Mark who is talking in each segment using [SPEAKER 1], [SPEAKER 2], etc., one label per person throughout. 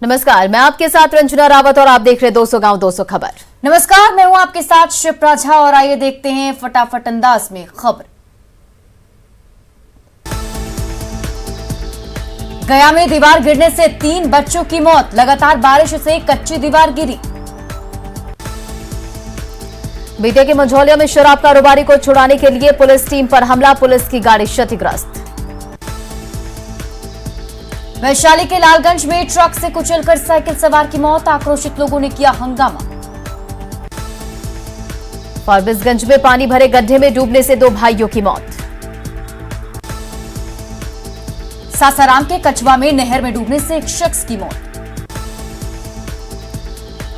[SPEAKER 1] नमस्कार, मैं आपके साथ रंजना रावत और आप देख रहे 200 गांव 200 खबर।
[SPEAKER 2] नमस्कार, मैं हूं आपके साथ शिप्रा झा और आइए देखते हैं फटाफट अंदाज में खबर। गया में दीवार गिरने से 3 बच्चों की मौत, लगातार बारिश से कच्ची दीवार गिरी।
[SPEAKER 1] बीते के मंझौलिया में शराब कारोबारी को छुड़ाने के लिए पुलिस टीम पर हमला, पुलिस की गाड़ी क्षतिग्रस्त।
[SPEAKER 2] वैशाली के लालगंज में ट्रक से कुचलकर साइकिल सवार की मौत, आक्रोशित लोगों ने किया हंगामा।
[SPEAKER 1] फारबिसगंज में पानी भरे गड्ढे में डूबने से 2 भाइयों की मौत।
[SPEAKER 2] सासाराम के कछवा में नहर में डूबने से एक शख्स की मौत।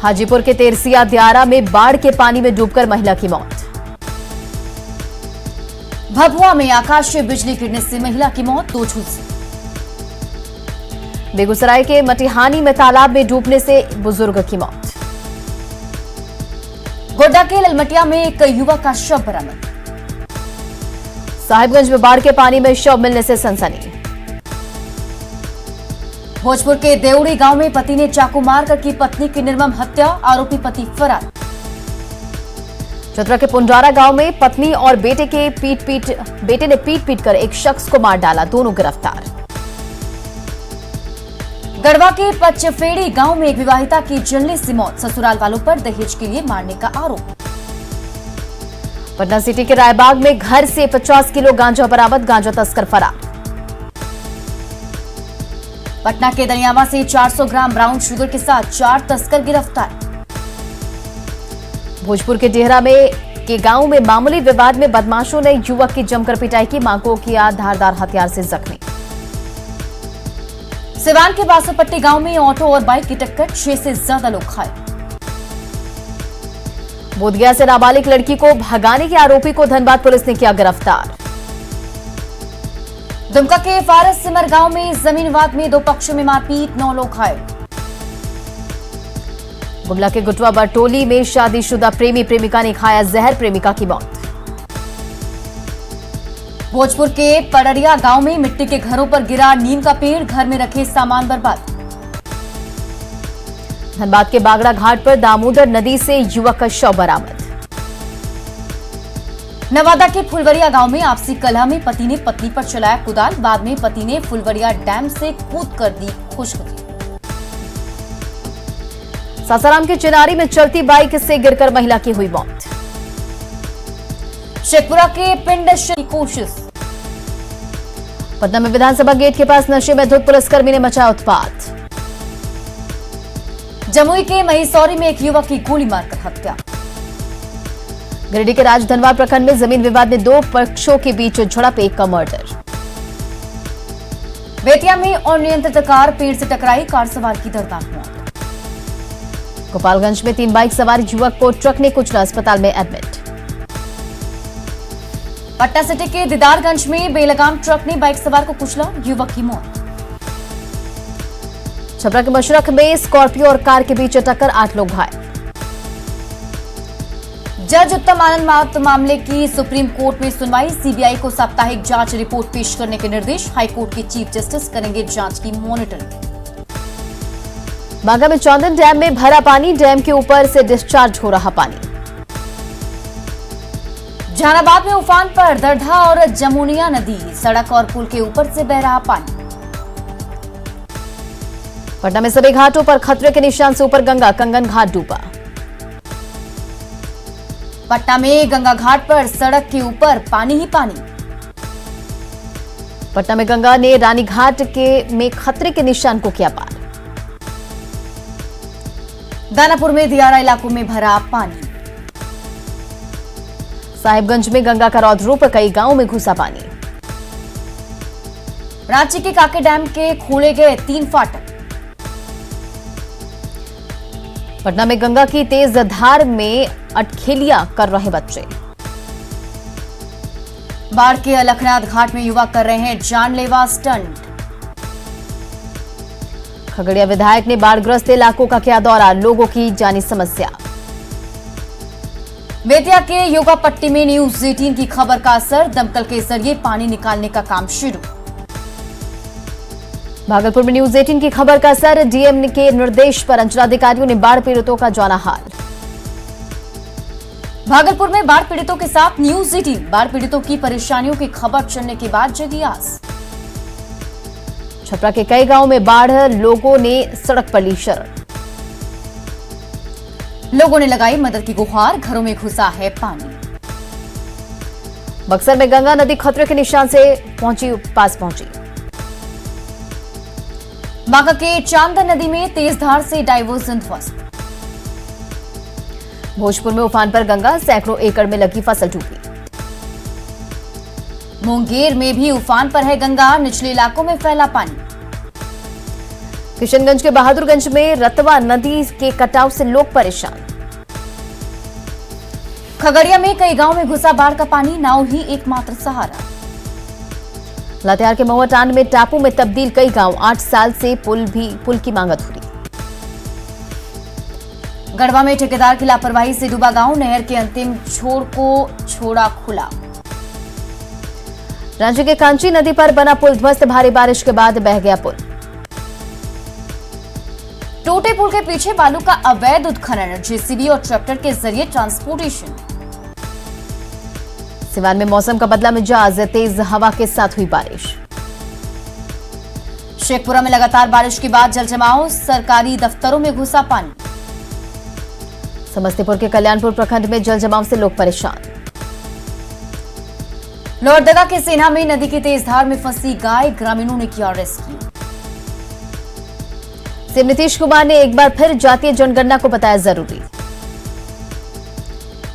[SPEAKER 1] हाजीपुर के तेरसिया दियारा में बाढ़ के पानी में डूबकर महिला की मौत।
[SPEAKER 2] भभुआ में आकाशीय बिजली गिरने से महिला की मौत, 2 झुलसे।
[SPEAKER 1] बेगूसराय के मटिहानी में तालाब में डूबने से बुजुर्ग की मौत।
[SPEAKER 2] गोड्डा के ललमटिया में एक युवक का शव बरामद।
[SPEAKER 1] साहिबगंज में बाढ़ के पानी में शव मिलने से सनसनी।
[SPEAKER 2] भोजपुर के देवड़ी गांव में पति ने चाकू मारकर की पत्नी की निर्मम हत्या, आरोपी पति फरार।
[SPEAKER 1] चतरा के पुंडारा गांव में पत्नी और बेटे ने पीट कर एक शख्स को मार डाला, दोनों गिरफ्तार।
[SPEAKER 2] गढ़वा के पचफेड़ी गांव में एक विवाहिता की जलने से मौत, ससुराल वालों पर दहेज के लिए मारने का आरोप।
[SPEAKER 1] पटना सिटी के रायबाग में घर से 50 किलो गांजा बरामद, गांजा तस्कर फरार।
[SPEAKER 2] पटना के दनियावा से 400 ग्राम ब्राउन शुगर के साथ 4 तस्कर गिरफ्तार।
[SPEAKER 1] भोजपुर के डेहरा के गांव में मामूली विवाद में बदमाशों ने युवक की जमकर पिटाई की, मां को किया धारदार हथियार से जख्मी।
[SPEAKER 2] सिवान के बासोपट्टी गांव में ऑटो और बाइक की टक्कर, 6 से ज्यादा लोग घायल।
[SPEAKER 1] बोधगया से नाबालिग लड़की को भगाने के आरोपी को धनबाद पुलिस ने किया गिरफ्तार।
[SPEAKER 2] दुमका के फारस सिमर गांव में जमीन विवाद में 2 पक्षों में मारपीट, 9 लोग घायल।
[SPEAKER 1] गुमला के गुटवा बरटोली में शादीशुदा प्रेमी प्रेमिका ने खाया जहर, प्रेमिका की मौत।
[SPEAKER 2] भोजपुर के पड़रिया गांव में मिट्टी के घरों पर गिरा नीम का पेड़, घर में रखे सामान बर्बाद।
[SPEAKER 1] धनबाद के बागड़ा घाट पर दामोदर नदी से युवक का शव बरामद।
[SPEAKER 2] नवादा के फुलवरिया गांव में आपसी कलह में पति ने पत्नी पर चलाया कुदाल, बाद में पति ने फुलवरिया डैम से कूद कर दी खुशखबरी।
[SPEAKER 1] सासाराम के चिनारी में चलती बाइक से गिरकर महिला की हुई मौत।
[SPEAKER 2] शेखपुरा के पिंड की कोशिश।
[SPEAKER 1] पटना में विधानसभा गेट के पास नशे में धुत पुलिसकर्मी ने मचाया उत्पात।
[SPEAKER 2] जमुई के महिसौरी में एक युवक की गोली मारकर हत्या।
[SPEAKER 1] गिरिडीह के राजधनवार प्रखंड में जमीन विवाद में 2 पक्षों के बीच झड़प, एक का मर्डर।
[SPEAKER 2] बेतिया में अनियंत्रित कार पेड़ से टकराई, कार सवार की दर्दनाक मौत।
[SPEAKER 1] गोपालगंज में 3 बाइक सवार युवक को ट्रक ने कुचला, अस्पताल में एडमिट।
[SPEAKER 2] पटना सिटी के दीदारगंज में बेलगाम ट्रक ने बाइक सवार को कुचला, युवक की मौत।
[SPEAKER 1] छपरा के मशरख में स्कॉर्पियो और कार के बीच टक्कर, 8 लोग घायल।
[SPEAKER 2] जज उत्तम आनंद मामले की सुप्रीम कोर्ट में सुनवाई, सीबीआई को साप्ताहिक जांच रिपोर्ट पेश करने के निर्देश, हाईकोर्ट के चीफ जस्टिस करेंगे जांच की मॉनिटरिंग।
[SPEAKER 1] बांका में चांदन डैम में भरा पानी, डैम के ऊपर से डिस्चार्ज हो रहा पानी।
[SPEAKER 2] जहानाबाद में उफान पर दरधा और जमुनिया नदी, सड़क और पुल के ऊपर से बह रहा पानी।
[SPEAKER 1] पटना में सभी घाटों पर खतरे के निशान से ऊपर गंगा, कंगन घाट डूबा।
[SPEAKER 2] पटना में गंगा घाट पर सड़क के ऊपर पानी ही पानी।
[SPEAKER 1] पटना में गंगा ने रानी घाट में खतरे के निशान को किया पार।
[SPEAKER 2] दानापुर में दियारा इलाकों में भरा पानी।
[SPEAKER 1] साहिबगंज में गंगा का रौद्र रूप, कई गांवों में घुसा पानी।
[SPEAKER 2] रांची के काके डैम के खोले गए 3 फाटक।
[SPEAKER 1] पटना में गंगा की तेज धार में अटखेलियां कर रहे बच्चे।
[SPEAKER 2] बाढ़ के अलखनाथ घाट में युवक कर रहे हैं जानलेवा स्टंट।
[SPEAKER 1] खगड़िया विधायक ने बाढ़ग्रस्त इलाकों का किया दौरा, लोगों की जानी समस्या।
[SPEAKER 2] बेतिया के योगा पट्टी में न्यूज 18 की खबर का असर, दमकल के जरिए पानी निकालने का काम शुरू।
[SPEAKER 1] भागलपुर में न्यूज 18 की खबर का असर, डीएम के निर्देश पर अंचलाधिकारियों ने बाढ़ पीड़ितों का जाना हाल।
[SPEAKER 2] भागलपुर में बाढ़ पीड़ितों के साथ न्यूज 18, बाढ़ पीड़ितों की परेशानियों की खबर चलने के बाद जगी आस।
[SPEAKER 1] छपरा के कई गांवों में बाढ़, लोगों ने सड़क पर ली शरण।
[SPEAKER 2] लोगों ने लगाई मदद की गुहार, घरों में घुसा है पानी।
[SPEAKER 1] बक्सर में गंगा नदी खतरे के निशान से पास पहुंची।
[SPEAKER 2] बांका के चांदन नदी में तेज धार से डाइवर्जन ध्वस्त।
[SPEAKER 1] भोजपुर में उफान पर गंगा, सैकड़ों एकड़ में लगी फसल डूबी।
[SPEAKER 2] मुंगेर में भी उफान पर है गंगा, निचले इलाकों में फैला पानी।
[SPEAKER 1] किशनगंज के बहादुरगंज में रतवा नदी के कटाव से लोग परेशान।
[SPEAKER 2] खगड़िया में कई गांव में घुसा बाढ़ का पानी, नाव ही एकमात्र सहारा।
[SPEAKER 1] लातेहार के महुआटांड में टापू में तब्दील कई गांव, 8 साल से पुल की मांग अधूरी।
[SPEAKER 2] गढ़वा में ठेकेदार की लापरवाही से डूबा गांव, नहर के अंतिम छोर को छोड़ा खुला।
[SPEAKER 1] रांची के कांची नदी पर बना पुल ध्वस्त, भारी बारिश के बाद बह गया पुल।
[SPEAKER 2] टूटे पुल के पीछे बालू का अवैध उत्खनन, जेसीबी और ट्रैक्टर के जरिए ट्रांसपोर्टेशन।
[SPEAKER 1] सिवान में मौसम का बदला मिजाज, तेज हवा के साथ हुई बारिश।
[SPEAKER 2] शेखपुरा में लगातार बारिश के बाद जलजमाव, सरकारी दफ्तरों में घुसा पानी।
[SPEAKER 1] समस्तीपुर के कल्याणपुर प्रखंड में जलजमाव से लोग परेशान।
[SPEAKER 2] लोहरदगा के सेना में नदी की तेज धार में फंसी गाय, ग्रामीणों ने किया रेस्क्यू।
[SPEAKER 1] सीएम नीतीश कुमार ने एक बार फिर जातीय जनगणना को बताया जरूरी।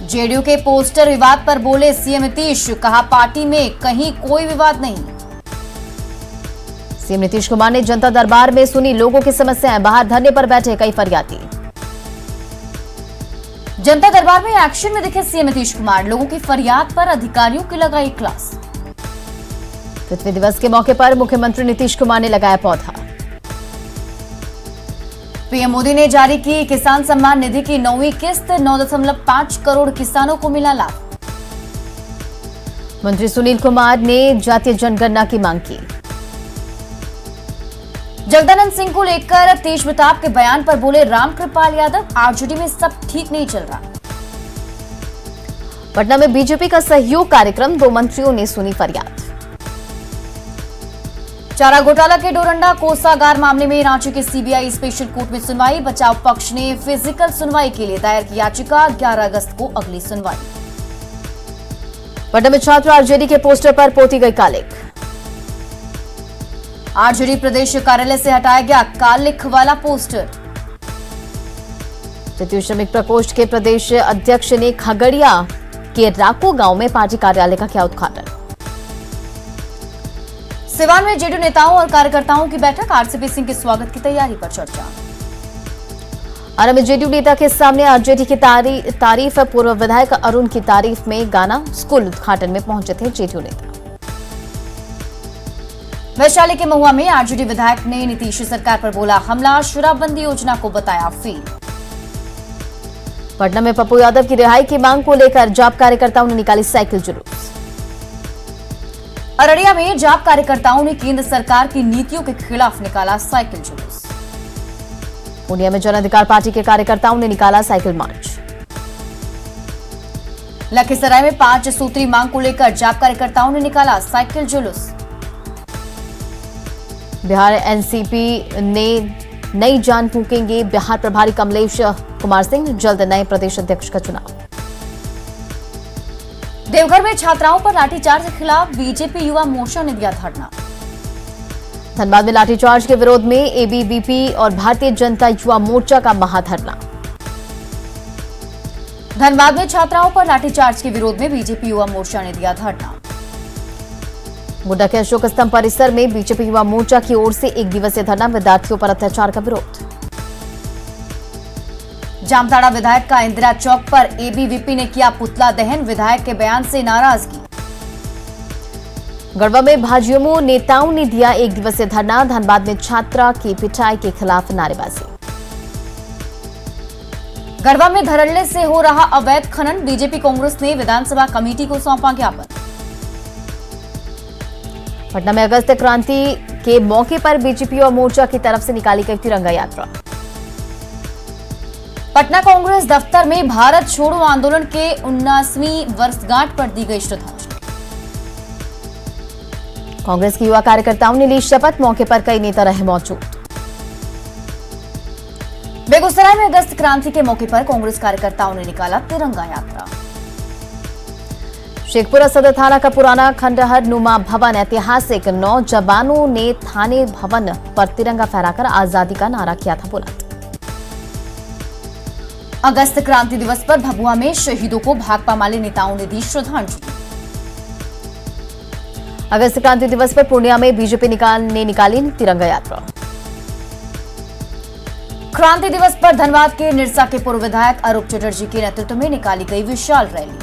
[SPEAKER 2] जेडीयू के पोस्टर विवाद पर बोले सीएम नीतीश, कहा पार्टी में कहीं कोई विवाद नहीं।
[SPEAKER 1] सीएम नीतीश कुमार ने जनता दरबार में सुनी लोगों की समस्याएं, बाहर धरने पर बैठे कई फरियादी।
[SPEAKER 2] जनता दरबार में एक्शन में दिखे सीएम नीतीश कुमार, लोगों की फरियाद पर अधिकारियों की लगाई क्लास।
[SPEAKER 1] पृथ्वी दिवस के मौके पर मुख्यमंत्री नीतीश कुमार ने लगाया पौधा।
[SPEAKER 2] पीएम मोदी ने जारी की किसान सम्मान निधि की 9वीं किस्त, 9.5 करोड़ किसानों को मिला लाभ।
[SPEAKER 1] मंत्री सुनील कुमार ने जातीय जनगणना की मांग की।
[SPEAKER 2] जगदानंद सिंह को लेकर तेज प्रताप के बयान पर बोले रामकृपाल यादव, आरजेडी में सब ठीक नहीं चल रहा।
[SPEAKER 1] पटना में बीजेपी का सहयोग कार्यक्रम, 2 मंत्रियों ने सुनी फरियाद।
[SPEAKER 2] चारा घोटाला के डोरंडा कोषागार मामले में रांची के सीबीआई स्पेशल कोर्ट में सुनवाई, बचाव पक्ष ने फिजिकल सुनवाई के लिए दायर की याचिका, 11 अगस्त को अगली सुनवाई।
[SPEAKER 1] पटना में छात्र आरजेडी के पोस्टर पर पोती गई कालिख।
[SPEAKER 2] आरजेडी प्रदेश कार्यालय से हटाया गया कालिख वाला पोस्टर।
[SPEAKER 1] तृतीय श्रमिक प्रकोष्ठ के प्रदेश अध्यक्ष ने खगड़िया के राको गांव में पार्टी कार्यालय का किया उद्घाटन।
[SPEAKER 2] सिवान में जेडीयू नेताओं और कार्यकर्ताओं की बैठक, आरसीपी सिंह के स्वागत की तैयारी पर चर्चा।
[SPEAKER 1] आरा में जेडीयू नेता के सामने आरजेडी की तारीफ, पूर्व विधायक अरुण की तारीफ में गाना। स्कूल उद्घाटन में पहुंचे थे जेडीयू नेता।
[SPEAKER 2] वैशाली के महुआ में आरजेडी विधायक ने नीतीश सरकार पर बोला हमला, शराबबंदी योजना को बताया फेल।
[SPEAKER 1] पटना में पप्पू यादव की रिहाई की मांग को लेकर जाप कार्यकर्ताओं ने निकाली साइकिल जुलूस।
[SPEAKER 2] अररिया में जाप कार्यकर्ताओं ने केंद्र सरकार की नीतियों के खिलाफ निकाला साइकिल जुलूस।
[SPEAKER 1] पूर्णिया में जन अधिकार पार्टी के कार्यकर्ताओं ने निकाला साइकिल मार्च।
[SPEAKER 2] लखीसराय में 5 सूत्री मांग को लेकर जाप कार्यकर्ताओं ने निकाला साइकिल जुलूस।
[SPEAKER 1] बिहार एनसीपी ने नई जान फूकेंगे, बिहार प्रभारी कमलेश कुमार सिंह, जल्द नए प्रदेश अध्यक्ष का चुनाव।
[SPEAKER 2] देवघर में छात्राओं पर लाठीचार्ज के खिलाफ बीजेपी युवा मोर्चा ने दिया धरना।
[SPEAKER 1] धनबाद में लाठीचार्ज के विरोध में एबीवीपी और भारतीय जनता युवा मोर्चा का महाधरना।
[SPEAKER 2] धनबाद में छात्राओं पर लाठीचार्ज के विरोध में बीजेपी युवा मोर्चा ने दिया धरना।
[SPEAKER 1] गोड्डा के अशोक स्तंभ परिसर में बीजेपी युवा मोर्चा की ओर से 1 दिवसीय धरना, विद्यार्थियों पर अत्याचार का विरोध।
[SPEAKER 2] जामताड़ा विधायक का इंदिरा चौक पर एबीवीपी ने किया पुतला दहन, विधायक के बयान से नाराजगी।
[SPEAKER 1] गढ़वा में भाजयुमो नेताओं ने दिया 1 दिवसीय धरना, धनबाद में छात्रा की पिटाई के खिलाफ नारेबाजी।
[SPEAKER 2] गढ़वा में धड़ल्ले से हो रहा अवैध खनन, बीजेपी कांग्रेस ने विधानसभा कमेटी को सौंपा ज्ञापन।
[SPEAKER 1] पटना में अगस्त क्रांति के मौके पर बीजेपी और मोर्चा की तरफ से निकाली गई तिरंगा यात्रा।
[SPEAKER 2] पटना कांग्रेस दफ्तर में भारत छोड़ो आंदोलन के 19वीं वर्षगांठ पर दी गई श्रद्धांजलि।
[SPEAKER 1] कांग्रेस के युवा कार्यकर्ताओं ने ली शपथ, मौके पर कई नेता रहे मौजूद।
[SPEAKER 2] बेगूसराय में अगस्त क्रांति के मौके पर कांग्रेस कार्यकर्ताओं ने निकाला तिरंगा यात्रा।
[SPEAKER 1] शेखपुरा सदर थाना का पुराना खंडहर नुमा भवन ऐतिहासिक, नौजवानों ने थाने भवन पर तिरंगा फहराकर आजादी का नारा किया था बुलंद।
[SPEAKER 2] अगस्त क्रांति दिवस पर भभुआ में शहीदों को भाकपा माले नेताओं ने दी श्रद्धांजलि।
[SPEAKER 1] अगस्त क्रांति दिवस पर पूर्णिया में बीजेपी ने निकाली तिरंगा यात्रा।
[SPEAKER 2] क्रांति दिवस पर धनबाद के निरसा के पूर्व विधायक अरूप चटर्जी के नेतृत्व में निकाली गई विशाल रैली।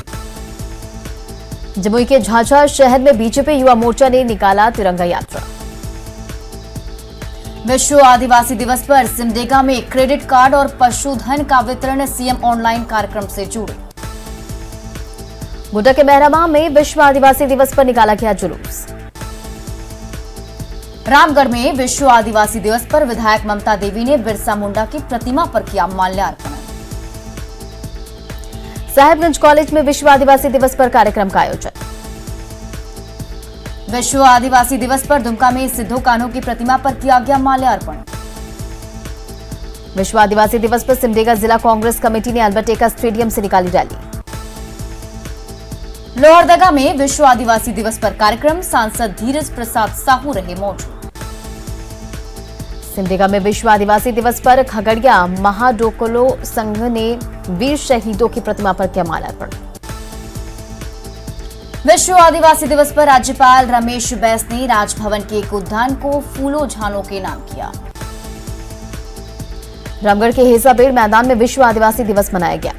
[SPEAKER 1] जमुई के झाझा शहर में बीजेपी युवा मोर्चा ने निकाला तिरंगा यात्रा।
[SPEAKER 2] विश्व आदिवासी दिवस पर सिमडेगा में क्रेडिट कार्ड और पशुधन का वितरण सीएम ऑनलाइन कार्यक्रम से जुड़े।
[SPEAKER 1] गोड्डा के मेहरामा में विश्व आदिवासी दिवस पर निकाला गया जुलूस।
[SPEAKER 2] रामगढ़ में विश्व आदिवासी दिवस पर विधायक ममता देवी ने बिरसा मुंडा की प्रतिमा पर किया माल्यार्पण।
[SPEAKER 1] साहिबगंज कॉलेज में विश्व आदिवासी दिवस पर कार्यक्रम का आयोजन।
[SPEAKER 2] विश्व आदिवासी दिवस पर दुमका में सिद्धो कान्हो की प्रतिमा पर किया गया माल्यार्पण।
[SPEAKER 1] विश्व आदिवासी दिवस पर सिमडेगा जिला कांग्रेस कमेटी ने अल्बर्ट स्टेडियम से निकाली रैली।
[SPEAKER 2] लोहरदगा में विश्व आदिवासी दिवस पर कार्यक्रम, सांसद धीरज प्रसाद साहू रहे मौजूद।
[SPEAKER 1] सिमडेगा में विश्व आदिवासी दिवस पर खगड़िया महाडोकलो संघ ने वीर शहीदों की प्रतिमा पर किया माल्यार्पण।
[SPEAKER 2] विश्व आदिवासी दिवस पर राज्यपाल रमेश बैस ने राजभवन के एक उद्यान को फूलों झालों के नाम किया।
[SPEAKER 1] रामगढ़ के हेसाबेड़ मैदान में विश्व आदिवासी दिवस मनाया गया।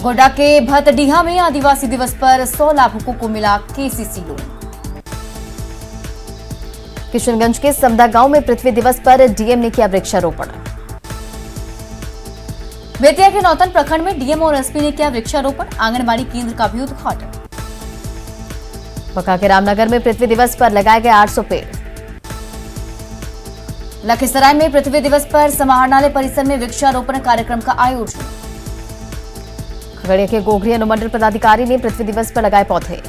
[SPEAKER 2] गोड्डा के भतडीहा में आदिवासी दिवस पर 100 लाभुकों को मिला केसीसी लोन।
[SPEAKER 1] किशनगंज के समदा गांव में पृथ्वी दिवस पर डीएम ने किया वृक्षारोपण।
[SPEAKER 2] बेतिया के नौतन प्रखंड में डीएम और एसपी ने किया वृक्षारोपण, आंगनबाड़ी केंद्र का भी उद्घाटन।
[SPEAKER 1] पका के रामनगर में पृथ्वी दिवस पर लगाए गए 800 पेड़।
[SPEAKER 2] लखीसराय में पृथ्वी दिवस पर समाहरणालय परिसर में वृक्षारोपण कार्यक्रम का आयोजन।
[SPEAKER 1] खगड़िया के गोघरी अनुमंडल पदाधिकारी ने पृथ्वी दिवस पर लगाए पौधे।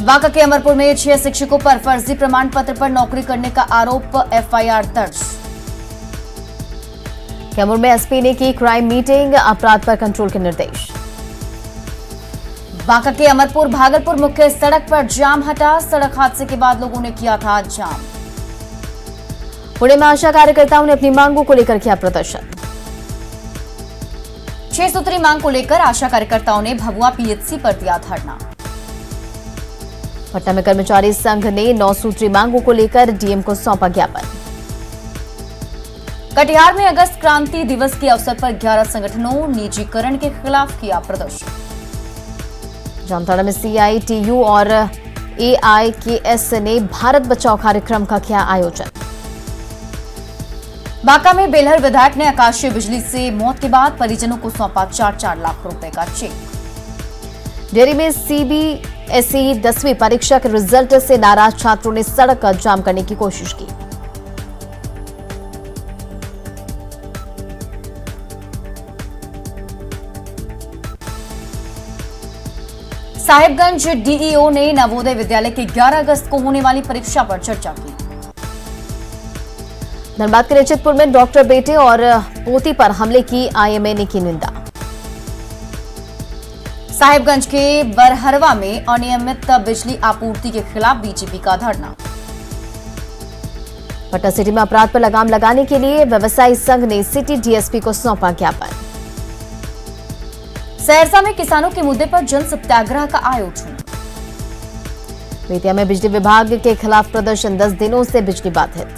[SPEAKER 2] बांका के अमरपुर में 6 शिक्षकों पर फर्जी प्रमाण पत्र पर नौकरी करने का आरोप, एफआईआर दर्ज। कैमूर में एसपी ने की क्राइम मीटिंग, अपराध पर कंट्रोल के निर्देश। बांका के अमरपुर भागलपुर मुख्य सड़क पर जाम हटा, सड़क हादसे के बाद लोगों ने किया था जाम। पुणे में आशा कार्यकर्ताओं ने अपनी मांगों को लेकर किया प्रदर्शन। 6 सूत्री मांग को लेकर आशा कार्यकर्ताओं ने भभुआ पीएचसी पर दिया धरना। पटना में कर्मचारी संघ ने 9 सूत्री मांगों को लेकर डीएम को सौंपा ज्ञापन। कटिहार में अगस्त क्रांति दिवस के अवसर पर 11 संगठनों निजीकरण के खिलाफ किया प्रदर्शन। जामताड़ा में सीआईटीयू और एआईकेएस ने भारत बचाओ कार्यक्रम का किया आयोजन। बांका में बेलहर विधायक ने आकाशीय बिजली से मौत के बाद परिजनों को सौंपा 4-4 लाख रुपए का चेक। डेरी में सीबीएसई 10वीं परीक्षा के रिजल्ट से नाराज छात्रों ने सड़क जाम करने की कोशिश की। साहिबगंज डीईओ ने नवोदय विद्यालय के 11 अगस्त को होने वाली परीक्षा पर चर्चा की। धनबाद के रचितपुर में डॉक्टर बेटे और पोती पर हमले की आईएमए ने की निंदा। साहिबगंज के बरहरवा में अनियमित बिजली आपूर्ति के खिलाफ बीजेपी का धरना। पटना सिटी में अपराध पर लगाम लगाने के लिए व्यवसायी संघ ने सिटी डीएसपी को सौंपा ज्ञापन। सहरसा में किसानों के मुद्दे पर जन सत्याग्रह का आयोजन। बेतिया में बिजली विभाग के खिलाफ प्रदर्शन, 10 दिनों से बिजली बाधित।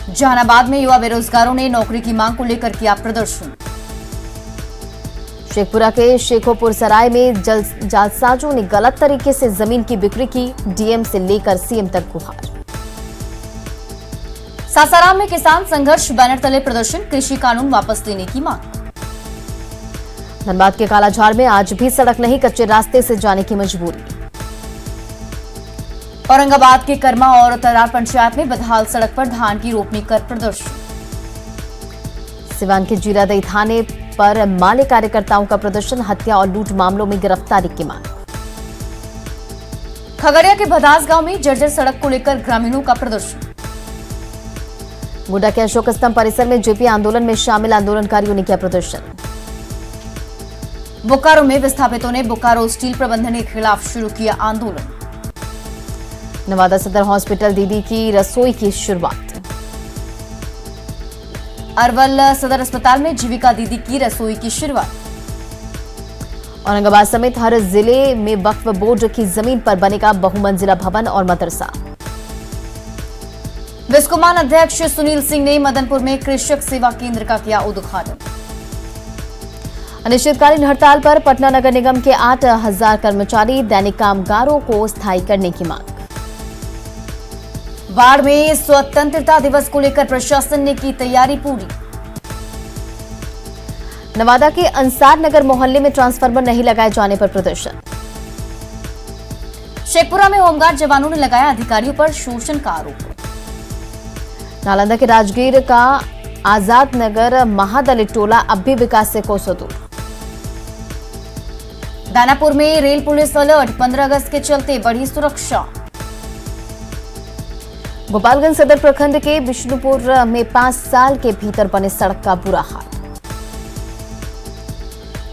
[SPEAKER 2] जहानाबाद में युवा बेरोजगारों ने नौकरी की मांग को लेकर किया प्रदर्शन। शेखपुरा के शेखोपुर सराय में जालसाजों ने गलत तरीके से जमीन की बिक्री की, डीएम से लेकर सीएम तक गुहार। सासाराम में किसान संघर्ष बैनर तले प्रदर्शन, कृषि कानून वापस लेने की मांग।
[SPEAKER 1] धनबाद के कालाझार में आज भी सड़क नहीं, कच्चे रास्ते से जाने की मजबूरी।
[SPEAKER 2] औरंगाबाद के कर्मा और तरार पंचायत में बदहाल सड़क पर धान की रोपनी कर प्रदर्शन।
[SPEAKER 1] सिवान के जीरादई थाने पर माले कार्यकर्ताओं का प्रदर्शन, हत्या और लूट मामलों में गिरफ्तारी की मांग।
[SPEAKER 2] खगड़िया के भदास गांव में जर्जर सड़क को लेकर ग्रामीणों का प्रदर्शन।
[SPEAKER 1] गोड्डा के अशोक स्तंभ परिसर में जेपी आंदोलन में शामिल आंदोलनकारियों ने किया प्रदर्शन।
[SPEAKER 2] बोकारो में विस्थापितों ने बोकारो स्टील प्रबंधन के खिलाफ शुरू किया आंदोलन।
[SPEAKER 1] नवादा सदर हॉस्पिटल दीदी की रसोई की शुरुआत।
[SPEAKER 2] अरवल सदर अस्पताल में जीविका दीदी की रसोई की शुरुआत।
[SPEAKER 1] औरंगाबाद समेत हर जिले में वक्फ बोर्ड की जमीन पर बनेगा बहुमंजिला भवन और मदरसा।
[SPEAKER 2] विस्कोमान अध्यक्ष सुनील सिंह ने मदनपुर में कृषक सेवा केंद्र का किया उद्घाटन।
[SPEAKER 1] अनिश्चितकालीन हड़ताल पर पटना नगर निगम के 8,000 कर्मचारी, दैनिक कामगारों को स्थायी करने की मांग।
[SPEAKER 2] बाढ़ में स्वतंत्रता दिवस को लेकर प्रशासन ने की तैयारी पूरी।
[SPEAKER 1] नवादा के अंसार नगर मोहल्ले में ट्रांसफार्मर नहीं लगाए जाने पर प्रदर्शन।
[SPEAKER 2] शेखपुरा में होमगार्ड जवानों ने लगाया अधिकारियों पर शोषण का आरोप।
[SPEAKER 1] नालंदा के राजगीर का आजाद नगर महादलित टोला अब भी विकास से कोसों दूर।
[SPEAKER 2] दानापुर में रेल पुलिस अलर्ट, 15 अगस्त के चलते बढ़ी सुरक्षा।
[SPEAKER 1] गोपालगंज सदर प्रखंड के विष्णुपुर में 5 साल के भीतर बने सड़क का बुरा हाल।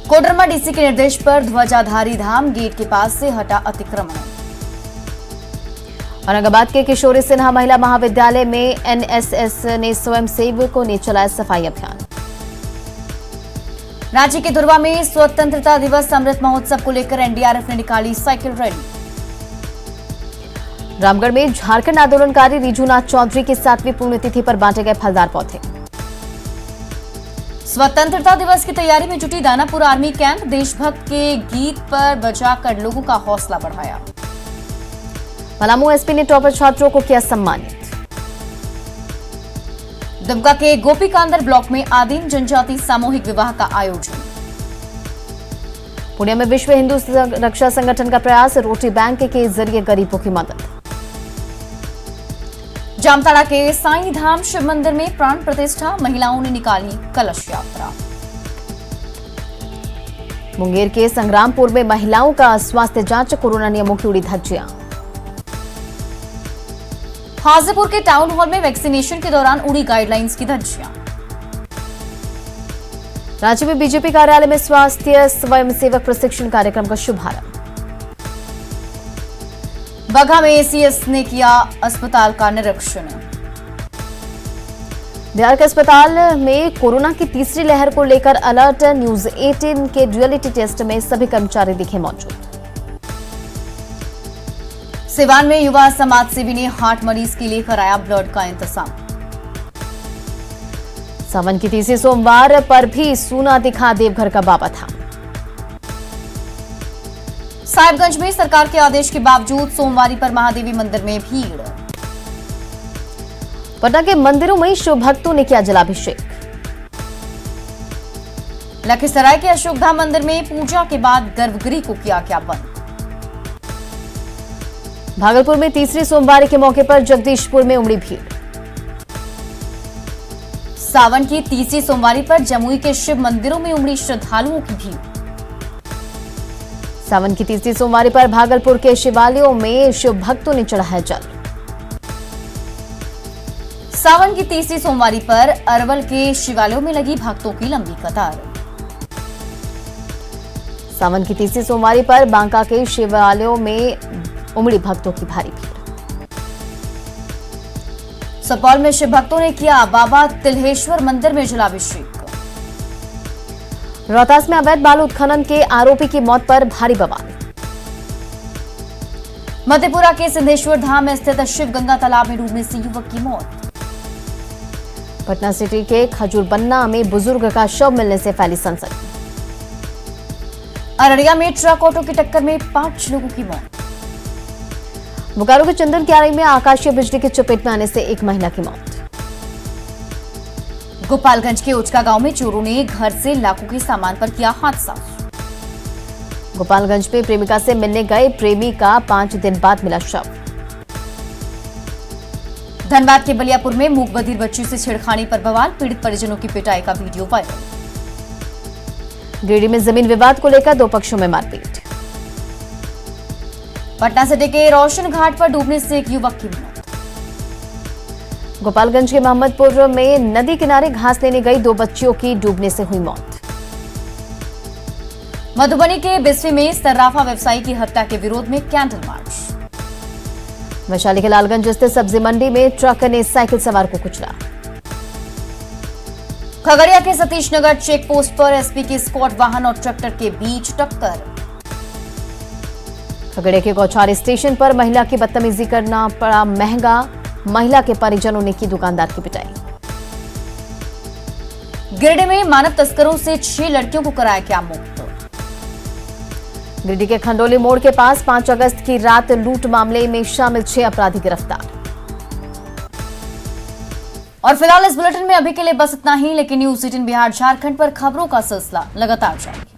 [SPEAKER 2] कोडरमा डीसी के निर्देश पर ध्वजाधारी धाम गेट के पास से हटा अतिक्रमण।
[SPEAKER 1] औरंगाबाद के किशोरी सिन्हा महिला महाविद्यालय में एनएसएस ने स्वयंसेवकों ने चलाया सफाई अभियान।
[SPEAKER 2] रांची के दुर्वा में स्वतंत्रता दिवस अमृत महोत्सव को लेकर एनडीआरएफ ने निकाली साइकिल रैली।
[SPEAKER 1] रामगढ़ में झारखंड आंदोलनकारी रिजूनाथ चौधरी की 7वीं पुण्यतिथि पर बांटे गए फलदार पौधे।
[SPEAKER 2] स्वतंत्रता दिवस की तैयारी में जुटी दानापुर आर्मी कैंप, देशभक्त के गीत पर बजाकर लोगों का हौसला बढ़ाया।
[SPEAKER 1] पलामू एसपी ने टॉपर छात्रों को किया सम्मानित।
[SPEAKER 2] दुमका के गोपीकांदर ब्लॉक में आदिम जनजाति सामूहिक विवाह का आयोजन।
[SPEAKER 1] पुणे में विश्व हिंदू रक्षा संगठन का प्रयास, रोटी बैंक के जरिए गरीबों की मदद।
[SPEAKER 2] जामताड़ा के साईं धाम शिव मंदिर में प्राण प्रतिष्ठा, महिलाओं ने निकाली कलश यात्रा।
[SPEAKER 1] मुंगेर के संग्रामपुर में महिलाओं का स्वास्थ्य जांच, कोरोना नियमों की उड़ी धज्जियां।
[SPEAKER 2] हाजीपुर के टाउन हॉल में वैक्सीनेशन के दौरान उड़ी गाइडलाइंस की धज्जियां।
[SPEAKER 1] रांची में बीजेपी कार्यालय में स्वास्थ्य स्वयंसेवक प्रशिक्षण कार्यक्रम का शुभारंभ।
[SPEAKER 2] बगहा में एसीएस ने किया अस्पताल का निरीक्षण।
[SPEAKER 1] बिहार के अस्पताल में कोरोना की तीसरी लहर को लेकर अलर्ट, न्यूज 18 के रियलिटी टेस्ट में सभी कर्मचारी दिखे मौजूद।
[SPEAKER 2] सिवान में युवा समाज सेवी ने हार्ट मरीज के लिए कराया ब्लड का इंतजाम।
[SPEAKER 1] सावन की तीसरी सोमवार पर भी सूना दिखा देवघर का बाबा धाम।
[SPEAKER 2] साहिबगंज में सरकार के आदेश के बावजूद सोमवारी पर महादेवी मंदिर में भीड़।
[SPEAKER 1] पटना के मंदिरों में शिव भक्तों ने किया जलाभिषेक।
[SPEAKER 2] लखीसराय के अशोकधाम मंदिर में पूजा के बाद गर्भगृह को किया गया बंद।
[SPEAKER 1] भागलपुर में तीसरी सोमवारी के मौके पर जगदीशपुर में उमड़ी भीड़।
[SPEAKER 2] सावन की तीसरी सोमवारी पर जमुई के शिव मंदिरों में उमड़ी श्रद्धालुओं की भीड़।
[SPEAKER 1] सावन की तीसरी सोमवारी पर भागलपुर के शिवालयों में शिव भक्तों ने चढ़ाया जल।
[SPEAKER 2] सावन की तीसरी सोमवारी पर अरवल के शिवालयों में लगी भक्तों की लंबी कतार।
[SPEAKER 1] सावन की तीसरी सोमवारी पर बांका के शिवालयों में उमड़ी भक्तों की भारी भीड़।
[SPEAKER 2] सुपौल में शिव भक्तों ने किया बाबा तिल्हेश्वर मंदिर में जलाभिषेक।
[SPEAKER 1] रोहतास में अवैध बालू उत्खनन के आरोपी की मौत पर भारी बवाल।
[SPEAKER 2] मधेपुरा के सिद्धेश्वर धाम में स्थित शिव गंगा तालाब में डूबने से युवक की मौत।
[SPEAKER 1] पटना सिटी के खजूरबन्ना में बुजुर्ग का शव मिलने से फैली सनसनी।
[SPEAKER 2] अररिया में ट्रक ऑटो की टक्कर में 5 लोगों की मौत।
[SPEAKER 1] बोकारो के चंदन क्यारी में आकाशीय बिजली की चपेट में आने से एक महिला की मौत।
[SPEAKER 2] गोपालगंज के उचका गांव में चोरों ने घर से लाखों के सामान पर किया हादसा।
[SPEAKER 1] गोपालगंज में प्रेमिका से मिलने गए प्रेमी का 5 दिन बाद मिला शव।
[SPEAKER 2] धनबाद के बलियापुर में मूक बधिर बच्ची से छेड़खानी पर बवाल, पीड़ित परिजनों की पिटाई का वीडियो वायरल।
[SPEAKER 1] गिरिडीह में जमीन विवाद को लेकर 2 पक्षों में मारपीट।
[SPEAKER 2] पटना सिटी के रोशन घाट पर डूबने से एक युवक की मौत।
[SPEAKER 1] गोपालगंज के मोहम्मदपुर में नदी किनारे घास लेने गई 2 बच्चियों की डूबने से हुई मौत।
[SPEAKER 2] मधुबनी के बिस्फी में सर्राफा व्यवसायी की हत्या के विरोध में कैंडल मार्च।
[SPEAKER 1] वैशाली के लालगंज स्थित सब्जी मंडी में ट्रक ने साइकिल सवार को कुचला।
[SPEAKER 2] खगड़िया के सतीश नगर चेक पोस्ट पर एसपी के स्क्वाड वाहन और ट्रैक्टर के बीच टक्कर।
[SPEAKER 1] खगड़िया के गौछार स्टेशन पर महिला की बदतमीजी करना पड़ा महंगा, महिला के परिजनों ने की दुकानदार की पिटाई।
[SPEAKER 2] गिरिडीह में मानव तस्करों से 6 लड़कियों को कराया गया मुक्त।
[SPEAKER 1] गिरिडीह के खंडोली मोड़ के पास 5 अगस्त की रात लूट मामले में शामिल 6 अपराधी गिरफ्तार।
[SPEAKER 2] और फिलहाल इस बुलेटिन में अभी के लिए बस इतना ही, लेकिन न्यूज़ 18 बिहार झारखंड पर खबरों का सिलसिला लगातार जारी।